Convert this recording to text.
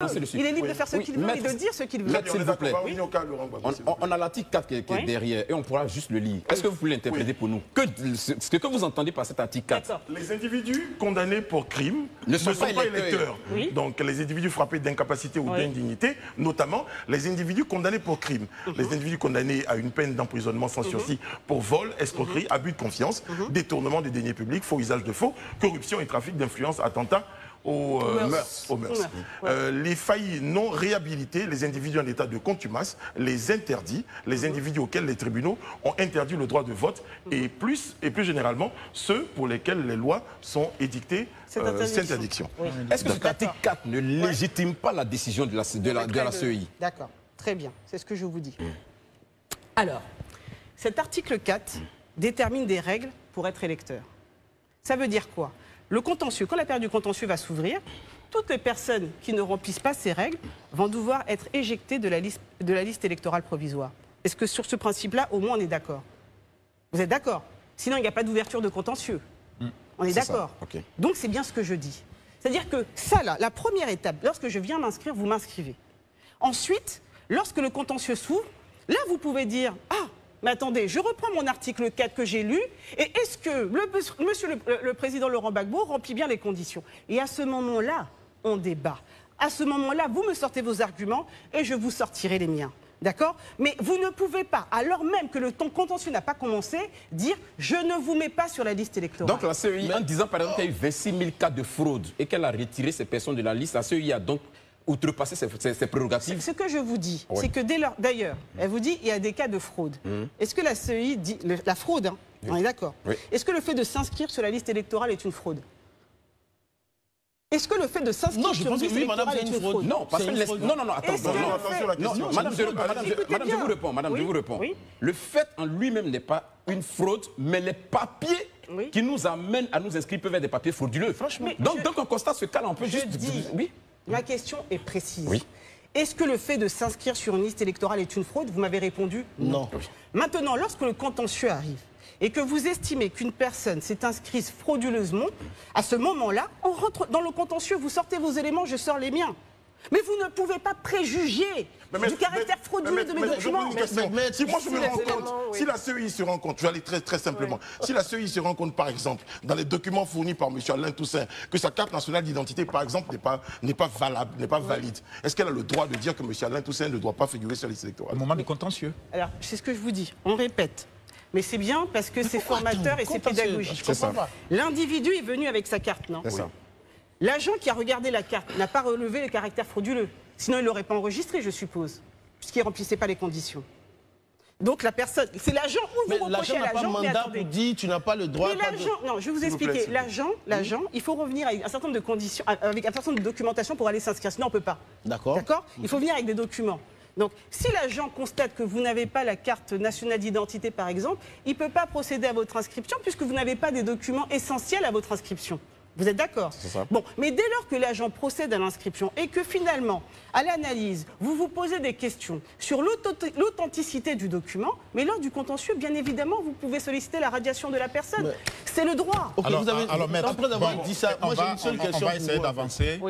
Il est libre de faire ce qu'il veut et de dire ce qu'il veut. S'il vous plaît. On a l'article 4 qui est derrière et on pourra juste le lire. Est-ce que vous pouvez l'interpréter pour nous? Ce que vous entendez par cet article 4? Les individus condamnés pour crime ne sont pas électeurs. Donc les individus frappés d'incapacité ou d'indignité, notamment les individus condamnés pour crime. Les individus condamnés à une peine d'emprisonnement sans sursis pour vol, escroquerie, abus de confiance, détournement des deniers publics, faux usage de faux, corruption et trafic d'influence, attentat aux mœurs. Les faillis non réhabilités, les individus en état de contumace, les interdits, les individus auxquels les tribunaux ont interdit le droit de vote et plus généralement ceux pour lesquels les lois sont édictées cette interdiction. Est-ce que cet article 4 ne légitime pas la décision de la CEI? D'accord, très bien, c'est ce que je vous dis. Alors, cet article 4 détermine des règles pour être électeur. Ça veut dire quoi? Le contentieux, quand la période du contentieux va s'ouvrir, toutes les personnes qui ne remplissent pas ces règles vont devoir être éjectées de la liste électorale provisoire. Est-ce que sur ce principe-là, au moins, on est d'accord? Vous êtes d'accord? Sinon, il n'y a pas d'ouverture de contentieux. On est d'accord. Donc, c'est bien ce que je dis. C'est-à-dire que ça, là, la première étape, lorsque je viens m'inscrire, vous m'inscrivez. Ensuite, lorsque le contentieux s'ouvre, là, vous pouvez dire « Ah, mais attendez, je reprends mon article 4 que j'ai lu, et est-ce que monsieur le président Laurent Gbagbo remplit bien les conditions ?» Et à ce moment-là, on débat. À ce moment-là, vous me sortez vos arguments et je vous sortirai les miens. D'accord? Mais vous ne pouvez pas, alors même que le temps contentieux n'a pas commencé, dire « je ne vous mets pas sur la liste électorale ». Donc la CEI, en disant par exemple qu'il y a eu 26 000 cas de fraude et qu'elle a retiré ces personnes de la liste, la CEI a donc outrepasser ses prérogatives. Ce que je vous dis, c'est que d'ailleurs, elle vous dit qu'il y a des cas de fraude. Est-ce que la CEI dit, la fraude, hein, on est d'accord. Est-ce que le fait de s'inscrire sur la liste électorale est une fraude? Est-ce que le fait de s'inscrire sur la liste électorale est une fraude? Non, parce que... Non, attends, madame, je vous réponds. Le fait en lui-même n'est pas une fraude, mais les papiers qui nous amènent à nous inscrire peuvent être des papiers frauduleux. Franchement. Donc on constate ce cas-là, on peut juste... Oui. Ma question est précise. Est-ce que le fait de s'inscrire sur une liste électorale est une fraude? Vous m'avez répondu non. Maintenant, lorsque le contentieux arrive et que vous estimez qu'une personne s'est inscrite frauduleusement, à ce moment-là, on rentre dans le contentieux, vous sortez vos éléments, je sors les miens. Mais vous ne pouvez pas préjuger du caractère frauduleux de mes documents. Si moi je me rends compte, si la CEI se rend compte, je vais aller très simplement, si la CEI se rend compte par exemple, dans les documents fournis par M. Alain Toussaint, que sa carte nationale d'identité par exemple n'est pas valable, n'est pas valide, est-ce qu'elle a le droit de dire que M. Alain Toussaint ne doit pas figurer sur la liste électorale? Au moment du contentieux. Alors, c'est ce que je vous dis, on répète. Mais c'est bien parce que c'est formateur et c'est pédagogique. L'individu est venu avec sa carte, non? L'agent qui a regardé la carte n'a pas relevé le caractère frauduleux. Sinon, il ne l'aurait pas enregistré, je suppose, puisqu'il ne remplissait pas les conditions. Donc la personne, c'est l'agent ou vous reprochez à l'agent. L'agent n'a pas mandat pour dire tu n'as pas le droit. Mais l'agent, non, je vais vous expliquer. L'agent, il faut revenir avec un certain nombre de conditions, avec un certain nombre de documentation pour aller s'inscrire. Sinon, on ne peut pas. D'accord. Il faut venir avec des documents. Donc, si l'agent constate que vous n'avez pas la carte nationale d'identité, par exemple, il ne peut pas procéder à votre inscription puisque vous n'avez pas des documents essentiels à votre inscription. Vous êtes d'accord? Bon, mais dès lors que l'agent procède à l'inscription et que finalement, à l'analyse, vous vous posez des questions sur l'authenticité du document, mais lors du contentieux, bien évidemment, vous pouvez solliciter la radiation de la personne. C'est le droit. Alors, maître, après avoir dit ça, moi j'ai une seule question. On va essayer d'avancer.